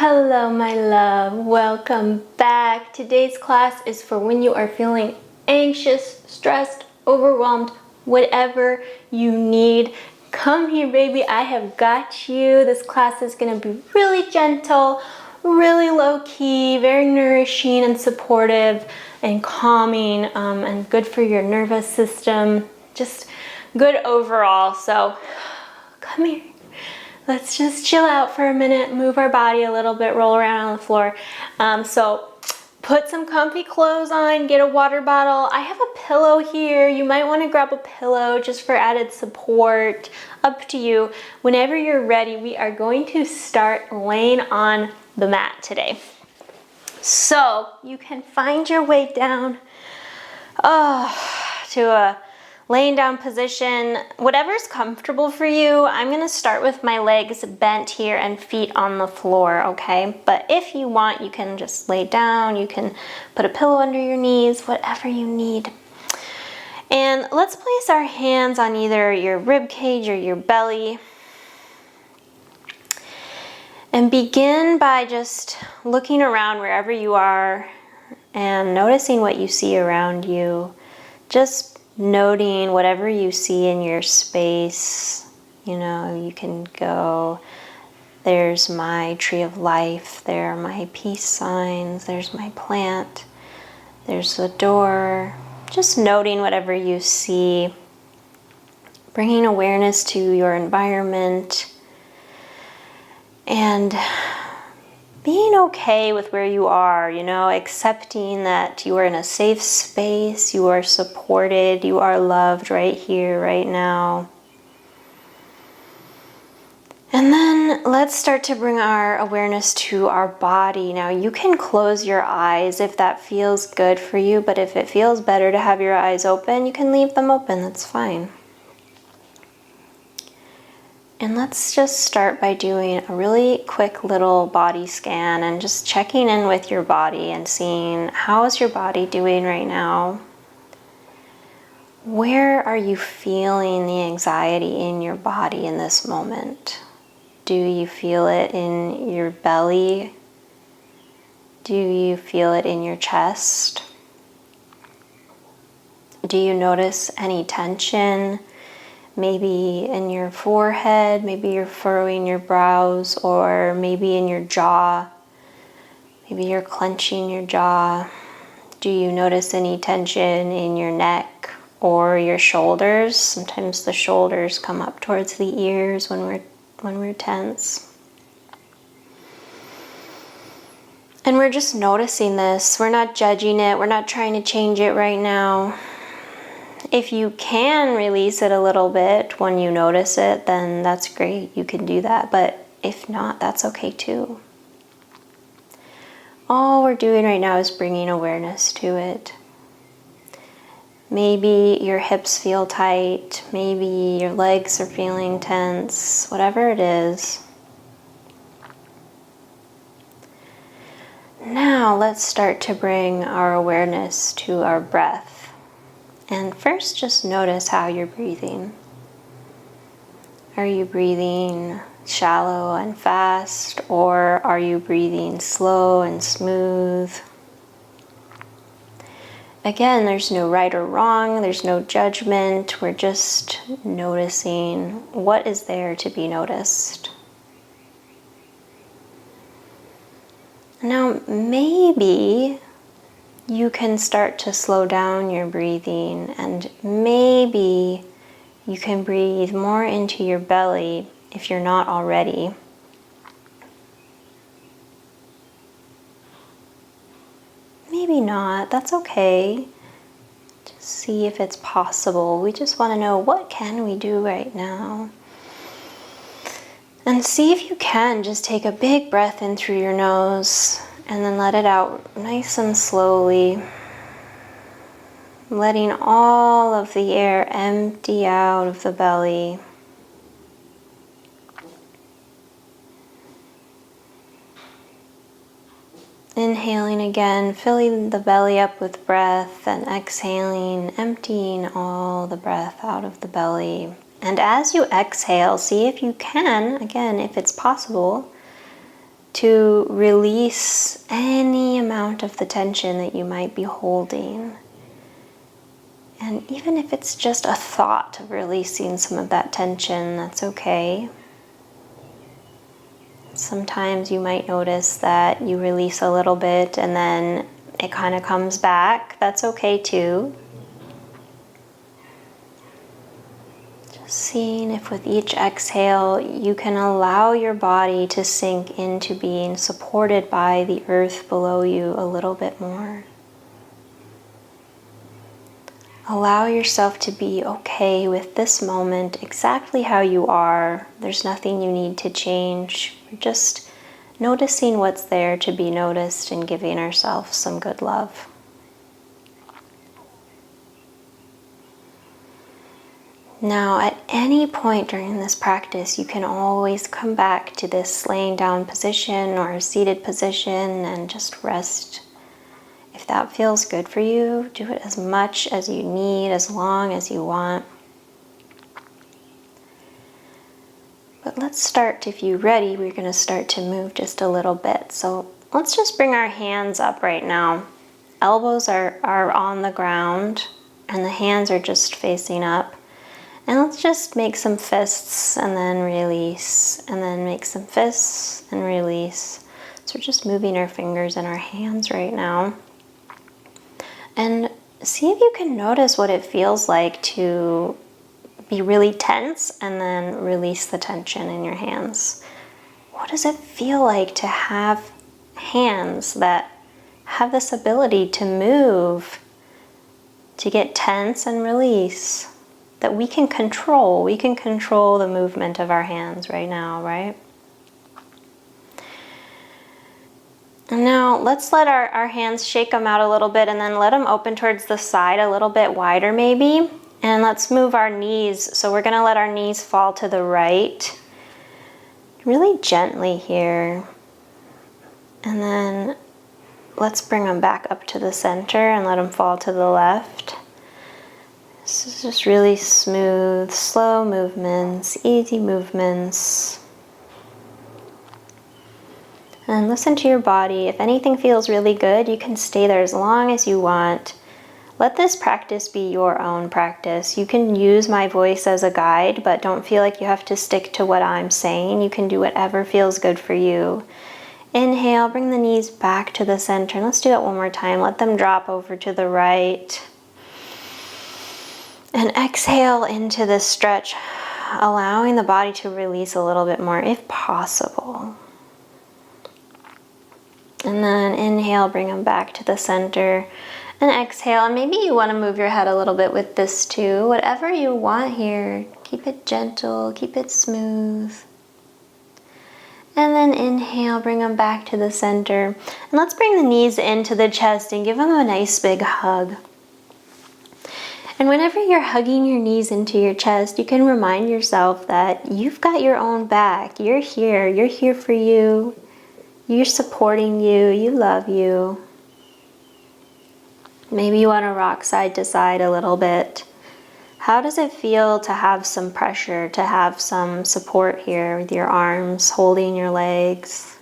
Hello, my love. Welcome back. Today's class is for when you are feeling anxious, stressed, overwhelmed, whatever you need. Come here, baby. I have got you. This class is going to be really gentle, really low-key, very nourishing and supportive and calming, and good for your nervous system. Just good overall. So come here. Let's just chill out for a minute, move our body a little bit, roll around on the floor. So put some comfy clothes on, get a water bottle. I have a pillow here. You might want to grab a pillow just for added support. Up to you. Whenever you're ready, we are going to start laying on the mat today. So you can find your way down to a laying down position, whatever's comfortable for you. I'm gonna start with my legs bent here and feet on the floor, okay? But if you want, you can just lay down, you can put a pillow under your knees, whatever you need. And let's place our hands on either your rib cage or your belly. And begin by just looking around wherever you are and noticing what you see around you. Just noting whatever you see in your space. You know, you can go, there's my tree of life, there are my peace signs, there's my plant, there's the door. Just noting whatever you see, bringing awareness to your environment, and being okay with where you are, you know, accepting that you are in a safe space, you are supported, you are loved right here, right now. And then let's start to bring our awareness to our body. Now you can close your eyes if that feels good for you, but if it feels better to have your eyes open, you can leave them open, that's fine. And let's just start by doing a really quick little body scan and just checking in with your body and seeing how is your body doing right now. Where are you feeling the anxiety in your body in this moment? Do you feel it in your belly? Do you feel it in your chest? Do you notice any tension? Maybe in your forehead, maybe you're furrowing your brows, or maybe in your jaw. Maybe you're clenching your jaw. Do you notice any tension in your neck or your shoulders? Sometimes the shoulders come up towards the ears when we're tense. And we're just noticing this. We're not judging it. We're not trying to change it right now. If you can release it a little bit when you notice it, then that's great. You can do that. But if not, that's okay too. All we're doing right now is bringing awareness to it. Maybe your hips feel tight. Maybe your legs are feeling tense. Whatever it is. Now let's start to bring our awareness to our breath. And first, just notice how you're breathing. Are you breathing shallow and fast, or are you breathing slow and smooth? Again, there's no right or wrong, there's no judgment. We're just noticing what is there to be noticed. Now, maybe you can start to slow down your breathing, and maybe you can breathe more into your belly if you're not already. Maybe not, that's okay. Just see if it's possible. We just want to know, what can we do right now? And see if you can just take a big breath in through your nose and then let it out nice and slowly, letting all of the air empty out of the belly. Inhaling again, filling the belly up with breath, and exhaling, emptying all the breath out of the belly. And as you exhale, see if you can, again, if it's possible, to release any amount of the tension that you might be holding. And even if it's just a thought of releasing some of that tension, that's okay. Sometimes you might notice that you release a little bit and then it kind of comes back. That's okay too. Just seeing if with each exhale you can allow your body to sink into being supported by the earth below you a little bit more. Allow yourself to be okay with this moment exactly how you are. There's nothing you need to change. We're just noticing what's there to be noticed and giving ourselves some good love. Now, at any point during this practice, you can always come back to this laying down position or a seated position and just rest. If that feels good for you, do it as much as you need, as long as you want. But let's start, if you're ready, we're going to start to move just a little bit. So let's just bring our hands up right now. Elbows are on the ground and the hands are just facing up. And let's just make some fists and then release, and then make some fists and release. So we're just moving our fingers and our hands right now. And see if you can notice what it feels like to be really tense and then release the tension in your hands. What does it feel like to have hands that have this ability to move, to get tense and release, that we can control? We can control the movement of our hands right now, right? And now let's let our hands shake them out a little bit and then let them open towards the side a little bit wider maybe. And let's move our knees. So we're gonna let our knees fall to the right, really gently here. And then let's bring them back up to the center and let them fall to the left. This is just really smooth, slow movements, easy movements. And listen to your body. If anything feels really good, you can stay there as long as you want. Let this practice be your own practice. You can use my voice as a guide, but don't feel like you have to stick to what I'm saying. You can do whatever feels good for you. Inhale, bring the knees back to the center. And let's do that one more time. Let them drop over to the right. And exhale into this stretch, allowing the body to release a little bit more if possible. And then inhale, bring them back to the center. And exhale, and maybe you want to move your head a little bit with this too. Whatever you want here. Keep it gentle, keep it smooth. And then inhale, bring them back to the center. And let's bring the knees into the chest and give them a nice big hug. And whenever you're hugging your knees into your chest, you can remind yourself that you've got your own back. You're here for you. You're supporting you, you love you. Maybe you want to rock side to side a little bit. How does it feel to have some pressure, to have some support here with your arms holding your legs?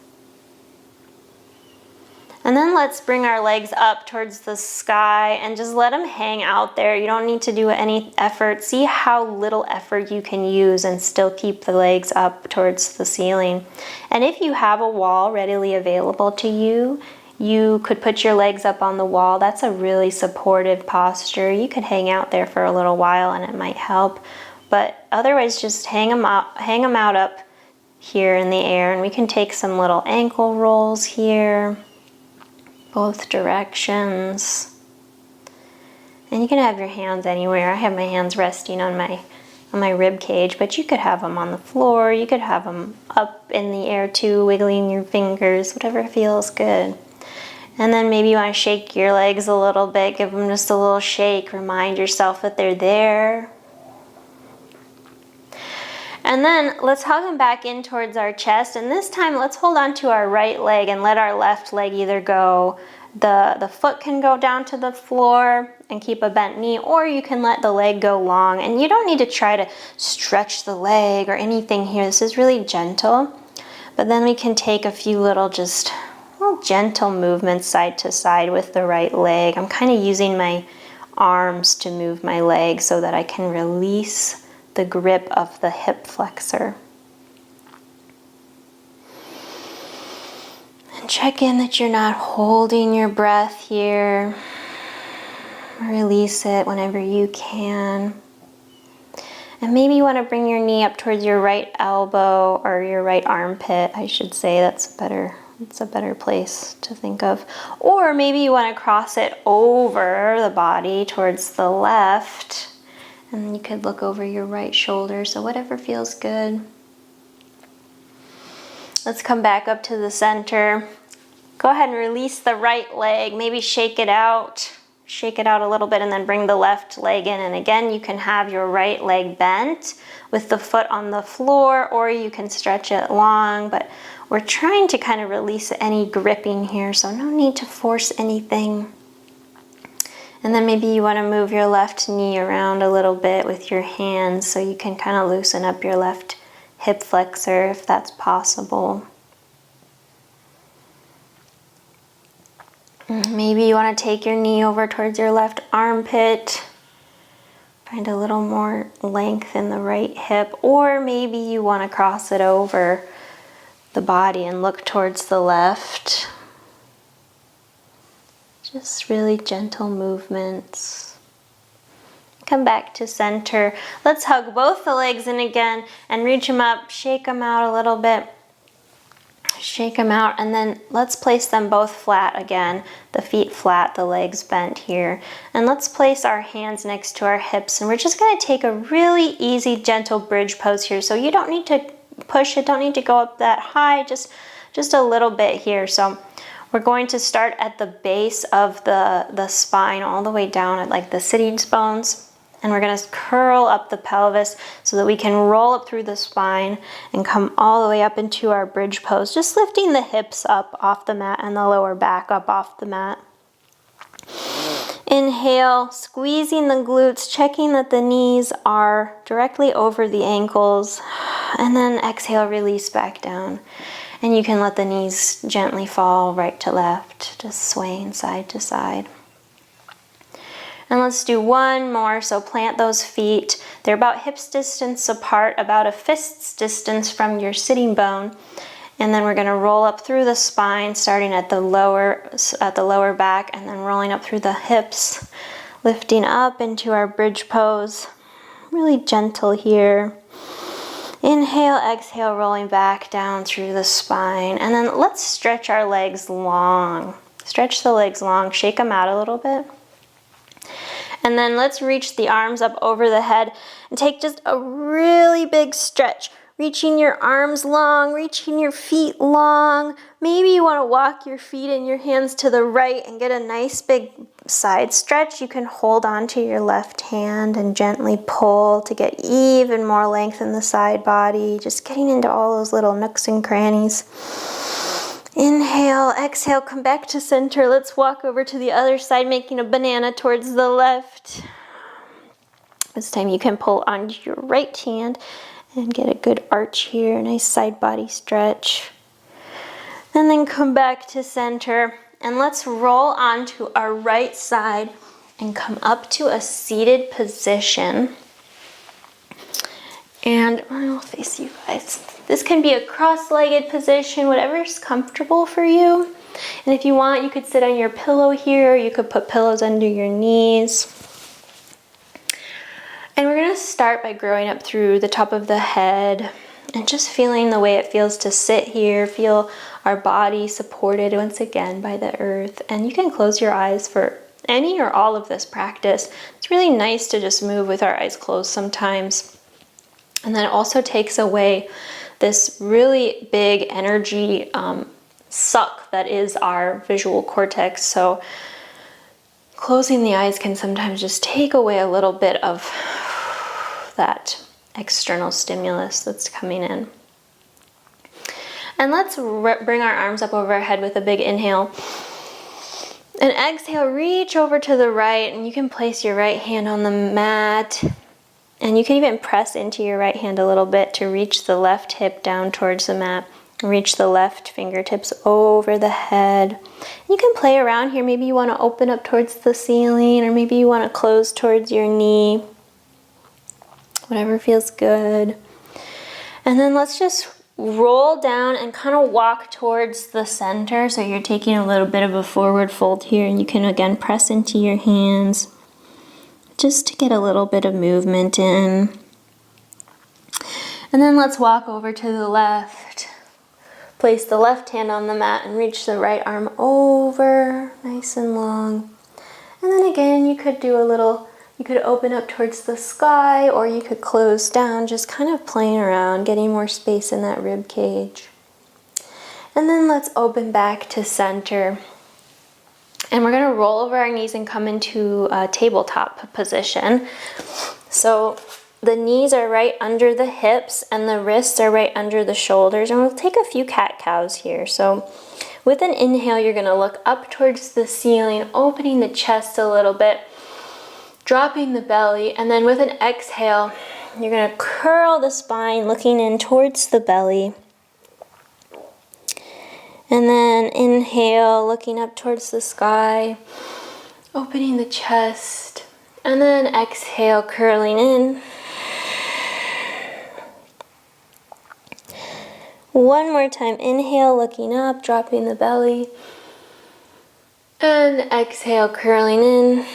And then let's bring our legs up towards the sky and just let them hang out there. You don't need to do any effort. See how little effort you can use and still keep the legs up towards the ceiling. And if you have a wall readily available to you, you could put your legs up on the wall. That's a really supportive posture. You could hang out there for a little while and it might help. But otherwise, just hang them out up here in the air. And we can take some little ankle rolls here, both directions. And you can have your hands anywhere. I have my hands resting on my rib cage, but you could have them on the floor. You could have them up in the air too, wiggling your fingers, whatever feels good. And then maybe you want to shake your legs a little bit, give them just a little shake, remind yourself that they're there. And then let's hug them back in towards our chest. And this time let's hold on to our right leg and let our left leg either go, the foot can go down to the floor and keep a bent knee, or you can let the leg go long. And you don't need to try to stretch the leg or anything here. This is really gentle. But then we can take a few little gentle movements side to side with the right leg. I'm kind of using my arms to move my leg so that I can release the grip of the hip flexor. And check in that you're not holding your breath here. Release it whenever you can. And maybe you want to bring your knee up towards your right elbow or your right armpit, I should say. It's a better place to think of. Or maybe you want to cross it over the body towards the left. And you could look over your right shoulder, so whatever feels good. Let's come back up to the center. Go ahead and release the right leg. Maybe shake it out. Shake it out a little bit and then bring the left leg in. And again, you can have your right leg bent with the foot on the floor, or you can stretch it long, but we're trying to kind of release any gripping here, so no need to force anything. And then maybe you want to move your left knee around a little bit with your hands so you can kind of loosen up your left hip flexor if that's possible. Maybe you want to take your knee over towards your left armpit. Find a little more length in the right hip. Or maybe you want to cross it over the body and look towards the left. Just really gentle movements. Come back to center. Let's hug both the legs in again and reach them up, shake them out a little bit. Shake them out, and then let's place them both flat again. The feet flat, the legs bent here. And let's place our hands next to our hips, and we're just going to take a really easy, gentle bridge pose here. So you don't need to push it, don't need to go up that high, just a little bit here. So we're going to start at the base of the spine all the way down at like the sitting bones. And we're going to curl up the pelvis so that we can roll up through the spine and come all the way up into our bridge pose, just lifting the hips up off the mat and the lower back up off the mat. Inhale, squeezing the glutes, checking that the knees are directly over the ankles, and then exhale, release back down. And you can let the knees gently fall right to left, just swaying side to side. And let's do one more. So plant those feet. They're about hips distance apart, about a fist's distance from your sitting bone. And then we're going to roll up through the spine, starting at the lower back, and then rolling up through the hips, lifting up into our bridge pose. Really gentle here. Inhale, exhale, rolling back down through the spine. And then let's stretch our legs long. Stretch the legs long, shake them out a little bit. And then let's reach the arms up over the head and take just a really big stretch. Reaching your arms long, reaching your feet long. Maybe you want to walk your feet and your hands to the right and get a nice big side stretch. You can hold on to your left hand and gently pull to get even more length in the side body. Just getting into all those little nooks and crannies. Inhale, exhale, come back to center. Let's walk over to the other side, making a banana towards the left. This time you can pull onto your right hand and get a good arch here, nice side body stretch. And then come back to center. And let's roll onto our right side and come up to a seated position. And I'll face you guys. This can be a cross-legged position, whatever is comfortable for you. And if you want, you could sit on your pillow here. You could put pillows under your knees. And we're going to start by growing up through the top of the head and just feeling the way it feels to sit here. Feel our body supported once again by the earth. And you can close your eyes for any or all of this practice. It's really nice to just move with our eyes closed sometimes. And then it also takes away this really big energy suck that is our visual cortex. So closing the eyes can sometimes just take away a little bit of that external stimulus that's coming in. And let's bring our arms up over our head with a big inhale. And exhale, reach over to the right, and you can place your right hand on the mat. And you can even press into your right hand a little bit to reach the left hip down towards the mat. Reach the left fingertips over the head. You can play around here. Maybe you want to open up towards the ceiling, or maybe you want to close towards your knee. Whatever feels good. And then let's just roll down and kind of walk towards the center. So you're taking a little bit of a forward fold here, and you can again press into your hands just to get a little bit of movement in. And then let's walk over to the left. Place the left hand on the mat and reach the right arm over, nice and long. And then again, you could open up towards the sky, or you could close down, just kind of playing around, getting more space in that rib cage. And then let's open back to center. And we're gonna roll over our knees and come into a tabletop position. So the knees are right under the hips and the wrists are right under the shoulders. And we'll take a few cat-cows here. So with an inhale, you're gonna look up towards the ceiling, opening the chest a little bit, dropping the belly. And then with an exhale, you're gonna curl the spine, looking in towards the belly. And then inhale, looking up towards the sky, opening the chest. And then exhale, curling in. One more time, inhale, looking up, dropping the belly. And exhale, curling in.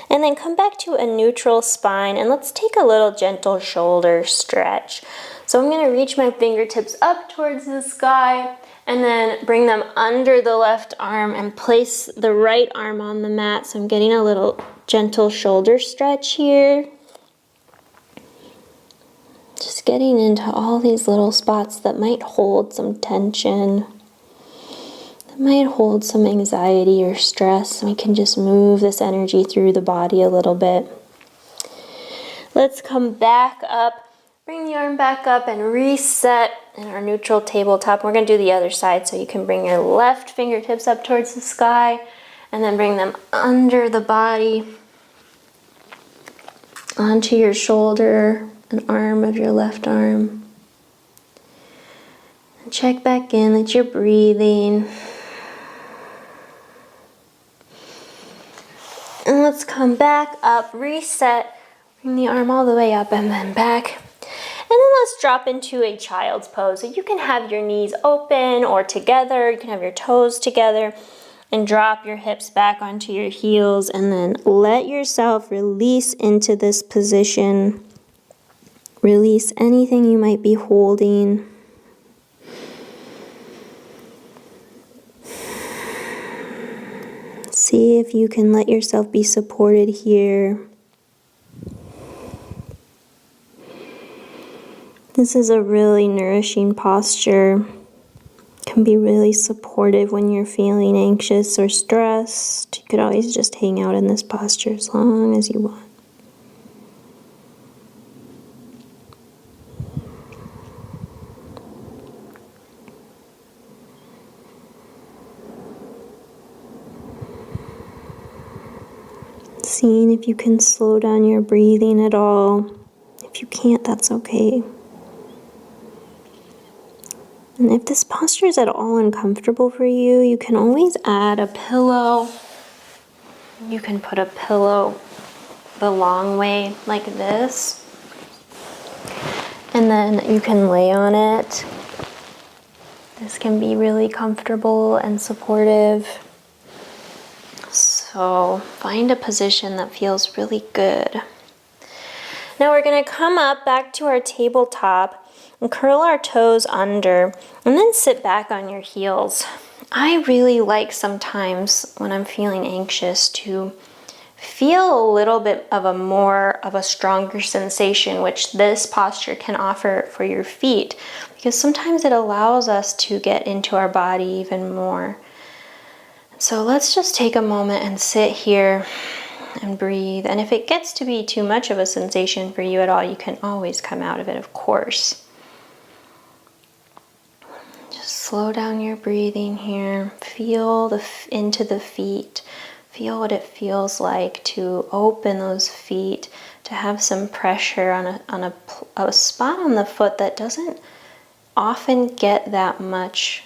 And then come back to a neutral spine, and let's take a little gentle shoulder stretch. So I'm gonna reach my fingertips up towards the sky, and then bring them under the left arm and place the right arm on the mat. So I'm getting a little gentle shoulder stretch here. Just getting into all these little spots that might hold some tension, that might hold some anxiety or stress. We can just move this energy through the body a little bit. Let's come back up, bring the arm back up and reset in our neutral tabletop. We're gonna do the other side, so you can bring your left fingertips up towards the sky and then bring them under the body, onto your shoulder, an arm of your left arm. And check back in that you're breathing. And let's come back up, reset, bring the arm all the way up and then back. And then let's drop into a child's pose. So you can have your knees open or together, you can have your toes together, and drop your hips back onto your heels, and then let yourself release into this position. Release anything you might be holding. See if you can let yourself be supported here. This is a really nourishing posture. It can be really supportive when you're feeling anxious or stressed. You could always just hang out in this posture as long as you want. Seeing if you can slow down your breathing at all. If you can't, that's okay. And if this posture is at all uncomfortable for you, you can always add a pillow. You can put a pillow the long way like this. And then you can lay on it. This can be really comfortable and supportive. So find a position that feels really good. Now we're going to come up back to our tabletop and curl our toes under and then sit back on your heels. I really like sometimes when I'm feeling anxious to feel a little bit of a stronger sensation, which this posture can offer for your feet, because sometimes it allows us to get into our body even more. So let's just take a moment and sit here and breathe. And if it gets to be too much of a sensation for you at all, you can always come out of it, of course. Just slow down your breathing here. Feel into the feet. Feel what it feels like to open those feet. to have some pressure on a spot on the foot that doesn't often get that much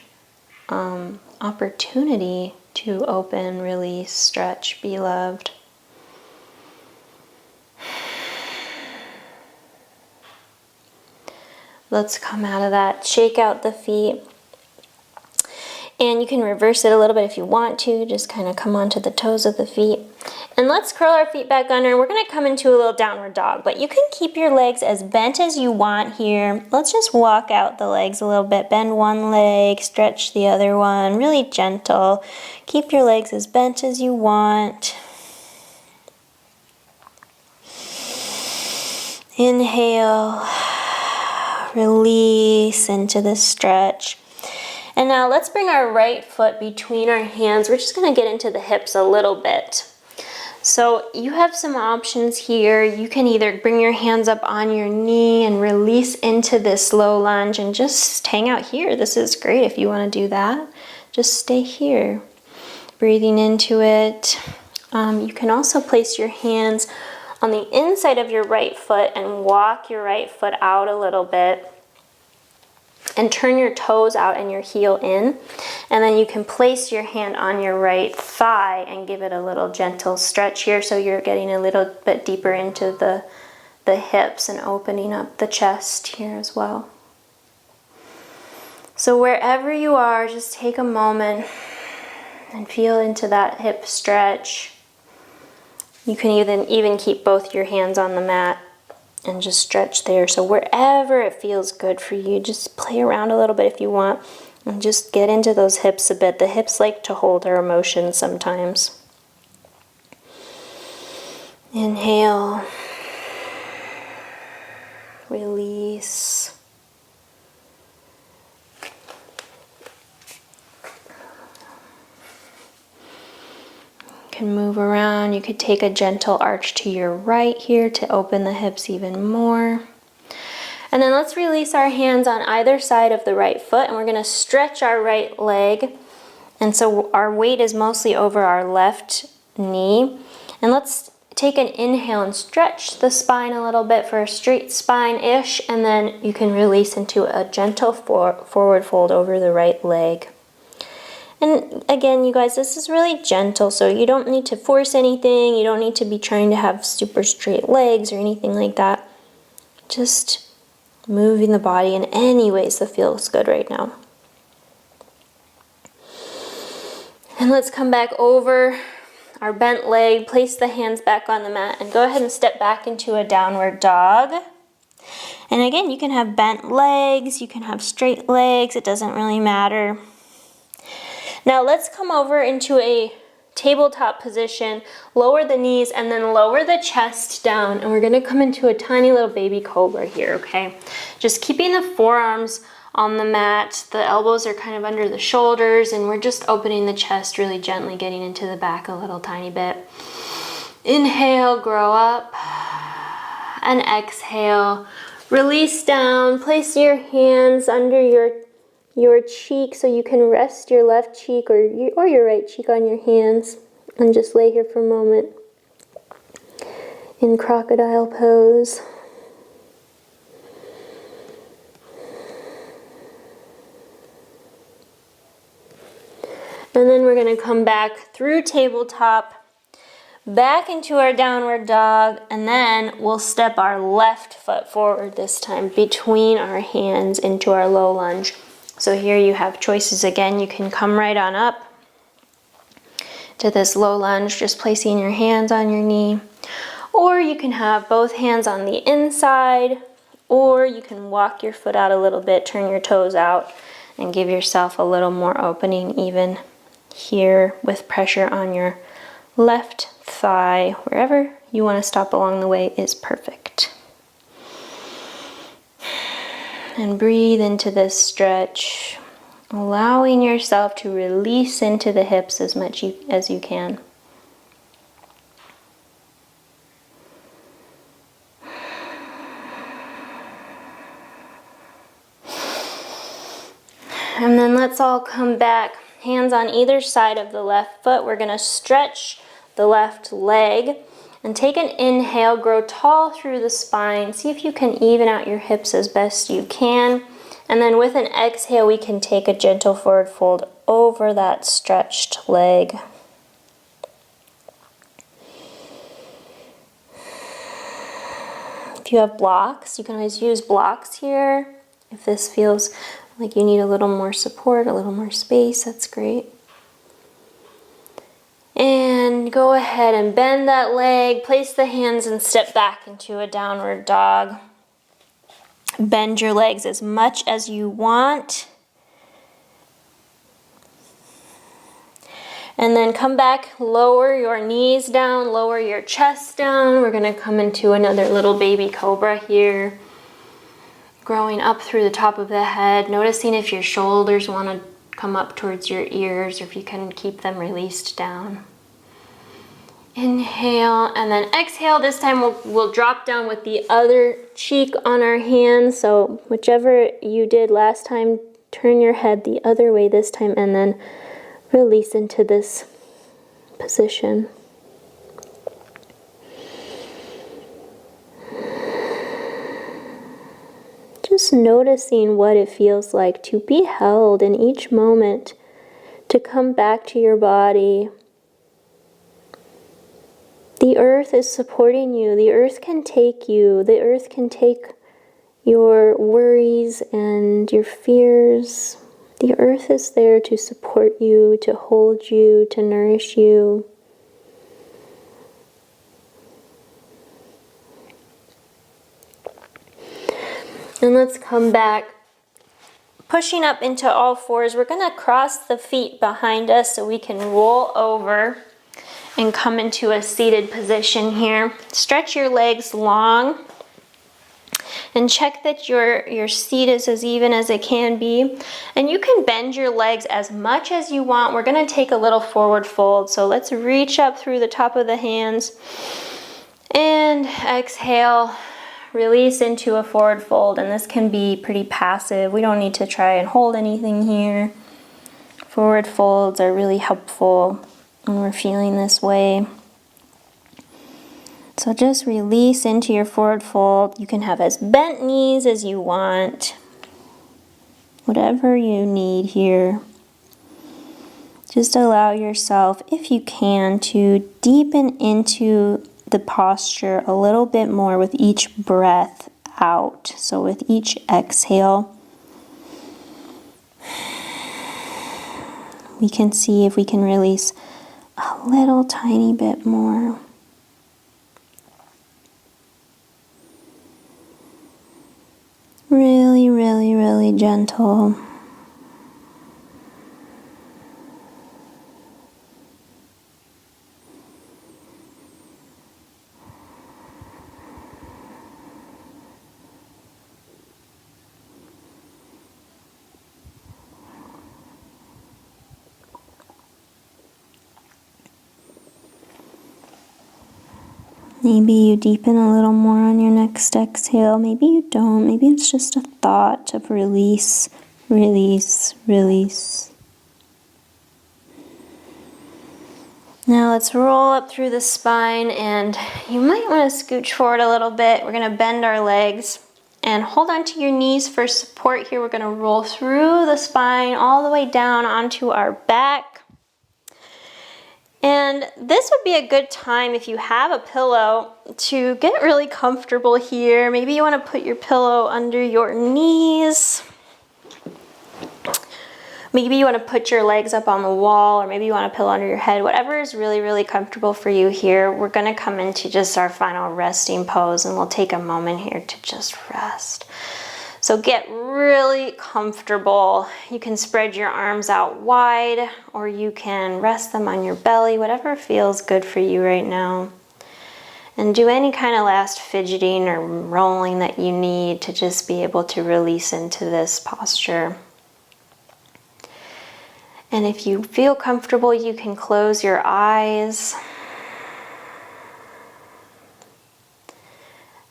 opportunity to open, release, stretch, be loved. Let's come out of that, shake out the feet. And you can reverse it a little bit if you want to, just kind of come onto the toes of the feet. And let's curl our feet back under. We're gonna come into a little downward dog, but you can keep your legs as bent as you want here. Let's just walk out the legs a little bit. Bend one leg, stretch the other one, really gentle. Keep your legs as bent as you want. Inhale, release into the stretch. And now let's bring our right foot between our hands. We're just gonna get into the hips a little bit. So you have some options here. You can either bring your hands up on your knee and release into this low lunge and just hang out here. This is great if you wanna do that. Just stay here, breathing into it. You can also place your hands on the inside of your right foot and walk your right foot out a little bit. And turn your toes out and your heel in. And then you can place your hand on your right thigh and give it a little gentle stretch here, so you're getting a little bit deeper into the hips and opening up the chest here as well. So wherever you are, just take a moment and feel into that hip stretch. You can even keep both your hands on the mat and just stretch there. So wherever it feels good for you, just play around a little bit if you want, and just get into those hips a bit. The hips like to hold our emotions sometimes. Inhale, release. Can move around. You could take a gentle arch to your right here to open the hips even more. And then let's release our hands on either side of the right foot, and we're going to stretch our right leg. And so our weight is mostly over our left knee. And let's take an inhale and stretch the spine a little bit for a straight spine-ish, and then you can release into a gentle forward fold over the right leg. And again, you guys, this is really gentle, so you don't need to force anything. You don't need to be trying to have super straight legs or anything like that. Just moving the body in any ways that feels good right now. And let's come back over our bent leg, place the hands back on the mat, and go ahead and step back into a downward dog. And again, you can have bent legs, you can have straight legs, it doesn't really matter. Now let's come over into a tabletop position, lower the knees, and then lower the chest down, and we're gonna come into a tiny little baby cobra here, okay? Just keeping the forearms on the mat, the elbows are kind of under the shoulders, and we're just opening the chest really gently, getting into the back a little tiny bit. Inhale, grow up, and exhale, release down, place your hands under your cheek so you can rest your left cheek or your right cheek on your hands, and just lay here for a moment in crocodile pose. And then we're going to come back through tabletop, back into our downward dog, and then we'll step our left foot forward this time between our hands into our low lunge. So here you have choices again. You can come right on up to this low lunge, just placing your hands on your knee. Or you can have both hands on the inside, or you can walk your foot out a little bit, turn your toes out, and give yourself a little more opening even here with pressure on your left thigh. Wherever you want to stop along the way is perfect. And breathe into this stretch, allowing yourself to release into the hips as much as you can. And then let's all come back, hands on either side of the left foot. We're going to stretch the left leg. And take an inhale, grow tall through the spine. See if you can even out your hips as best you can. And then with an exhale, we can take a gentle forward fold over that stretched leg. If you have blocks, you can always use blocks here. If this feels like you need a little more support, a little more space, that's great. And go ahead and bend that leg, place the hands and step back into a downward dog. Bend your legs as much as you want. And then come back, lower your knees down, lower your chest down. We're gonna come into another little baby cobra here. Growing up through the top of the head, noticing if your shoulders wanna come up towards your ears or if you can keep them released down. Inhale and then exhale. This time we'll drop down with the other cheek on our hand. So whichever you did last time, turn your head the other way this time and then release into this position. Just noticing what it feels like to be held in each moment, to come back to your body. The earth is supporting you. The earth can take you. The earth can take your worries and your fears. The earth is there to support you, to hold you, to nourish you. And let's come back. Pushing up into all fours, we're going to cross the feet behind us so we can roll over and come into a seated position here. Stretch your legs long and check that your seat is as even as it can be. And you can bend your legs as much as you want. We're going to take a little forward fold. So let's reach up through the top of the hands and exhale. Release into a forward fold, and this can be pretty passive. We don't need to try and hold anything here. Forward folds are really helpful when we're feeling this way. So just release into your forward fold. You can have as bent knees as you want. Whatever you need here. Just allow yourself, if you can, to deepen into the posture a little bit more with each breath out. So with each exhale, we can see if we can release a little tiny bit more. Really, really, really gentle. Maybe you deepen a little more on your next exhale. Maybe you don't. Maybe it's just a thought of release, release, release. Now let's roll up through the spine, and you might want to scooch forward a little bit. We're going to bend our legs and hold on to your knees for support here. We're going to roll through the spine all the way down onto our back. And this would be a good time, if you have a pillow, to get really comfortable here. Maybe you want to put your pillow under your knees. Maybe you want to put your legs up on the wall, or maybe you want a pillow under your head. Whatever is really, really comfortable for you here. We're going to come into just our final resting pose, and we'll take a moment here to just rest. So get really comfortable. You can spread your arms out wide, or you can rest them on your belly, whatever feels good for you right now. And do any kind of last fidgeting or rolling that you need to just be able to release into this posture. And if you feel comfortable, you can close your eyes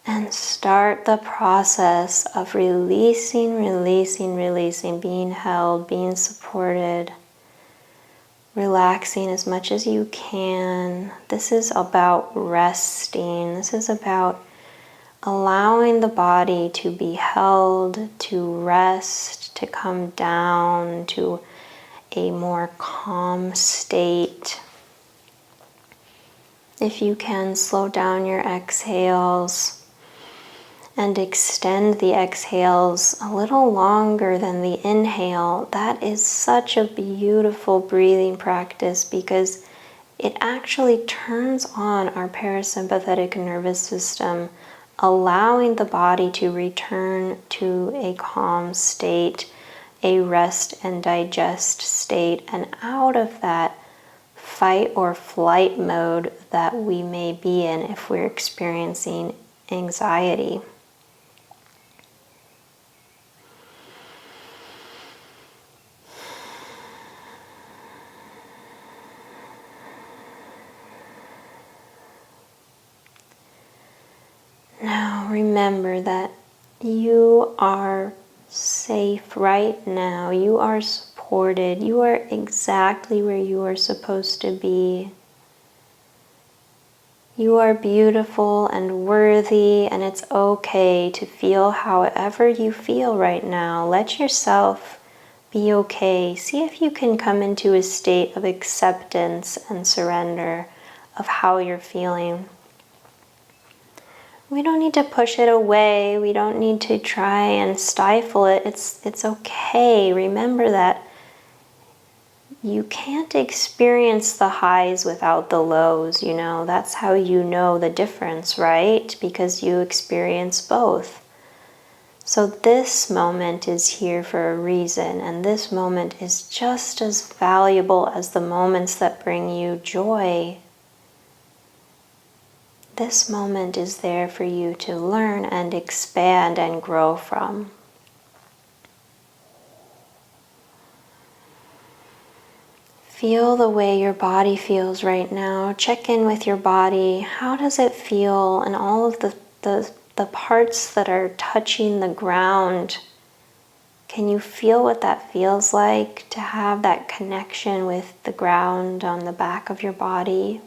and start the process of releasing, releasing, releasing, being held, being supported, relaxing as much as you can. This is about resting. This is about allowing the body to be held, to rest, to come down to a more calm state. If you can, slow down your exhales and extend the exhales a little longer than the inhale. That is such a beautiful breathing practice because it actually turns on our parasympathetic nervous system, allowing the body to return to a calm state, a rest and digest state, and out of that fight or flight mode that we may be in if we're experiencing anxiety. Now remember that you are safe right now. You are supported. You are exactly where you are supposed to be. You are beautiful and worthy, and it's okay to feel however you feel right now. Let yourself be okay. See if you can come into a state of acceptance and surrender of how you're feeling. We don't need to push it away. We don't need to try and stifle it. It's okay. Remember that you can't experience the highs without the lows, you know. That's how you know the difference, right? Because you experience both. So this moment is here for a reason, and this moment is just as valuable as the moments that bring you joy. This moment is there for you to learn and expand and grow from. Feel the way your body feels right now. Check in with your body. How does it feel? And all of the parts that are touching the ground. Can you feel what that feels like to have that connection with the ground on the back of your body?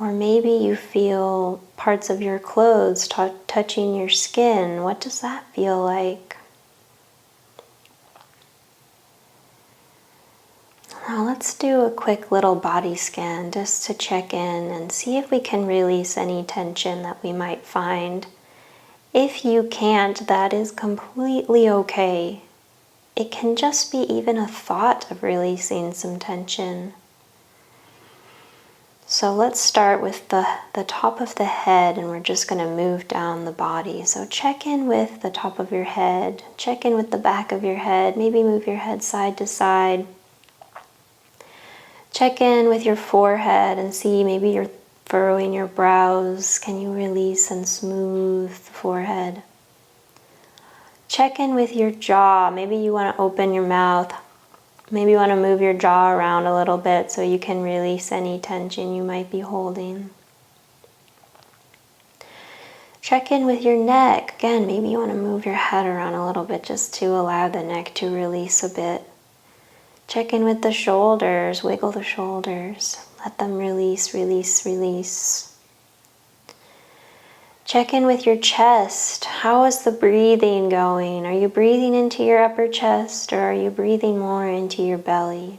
Or maybe you feel parts of your clothes touching your skin. What does that feel like? Now let's do a quick little body scan just to check in and see if we can release any tension that we might find. If you can't, that is completely okay. It can just be even a thought of releasing some tension. So let's start with the top of the head, and we're just going to move down the body. So check in with the top of your head, check in with the back of your head, maybe move your head side to side. Check in with your forehead and see maybe you're furrowing your brows. Can you release and smooth the forehead? Check in with your jaw. Maybe you want to open your mouth. Maybe you want to move your jaw around a little bit so you can release any tension you might be holding. Check in with your neck. Again, maybe you want to move your head around a little bit just to allow the neck to release a bit. Check in with the shoulders. Wiggle the shoulders. Let them release, release, release. Check in with your chest. How is the breathing going? Are you breathing into your upper chest, or are you breathing more into your belly?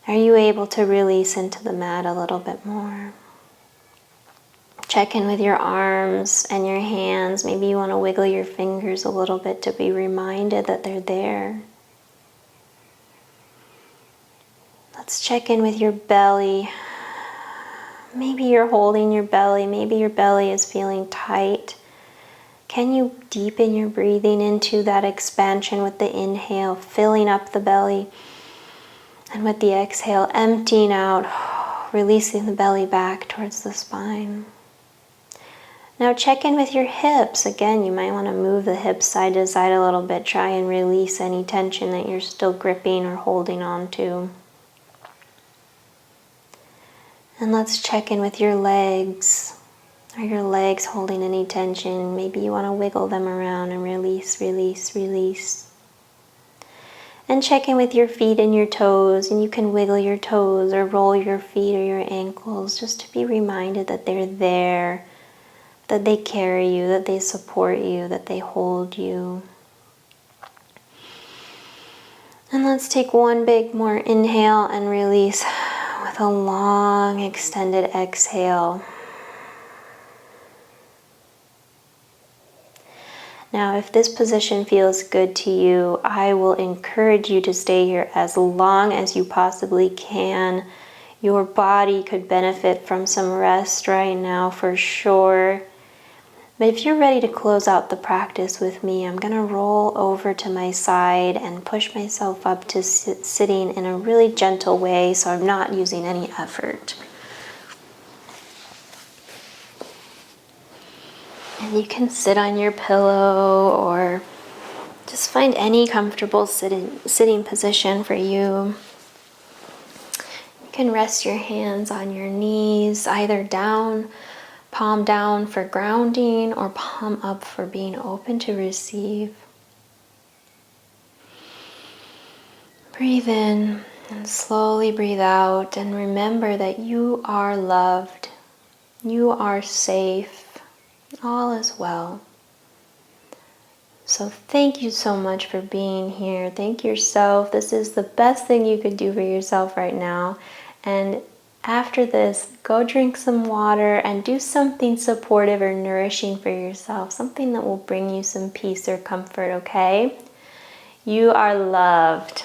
Are you able to release into the mat a little bit more? Check in with your arms and your hands. Maybe you want to wiggle your fingers a little bit to be reminded that they're there. Let's check in with your belly. Maybe you're holding your belly. Maybe your belly is feeling tight. Can you deepen your breathing into that expansion with the inhale, filling up the belly, and with the exhale, emptying out, releasing the belly back towards the spine. Now check in with your hips. Again, you might want to move the hips side to side a little bit. Try and release any tension that you're still gripping or holding on to. And let's check in with your legs. Are your legs holding any tension? Maybe you want to wiggle them around and release, release, release. And check in with your feet and your toes, and you can wiggle your toes or roll your feet or your ankles just to be reminded that they're there, that they carry you, that they support you, that they hold you. And let's take one big more inhale and release with a long extended exhale. Now, if this position feels good to you, I will encourage you to stay here as long as you possibly can. Your body could benefit from some rest right now for sure. But if you're ready to close out the practice with me, I'm going to roll over to my side and push myself up to sitting in a really gentle way so I'm not using any effort. And you can sit on your pillow or just find any comfortable sitting position for you. You can rest your hands on your knees, either down, palm down for grounding, or palm up for being open to receive. Breathe in and slowly breathe out, and remember that you are loved. You are safe. All is well. So thank you so much for being here. Thank yourself. This is the best thing you could do for yourself right now. And after this, go drink some water and do something supportive or nourishing for yourself, something that will bring you some peace or comfort, okay? You are loved.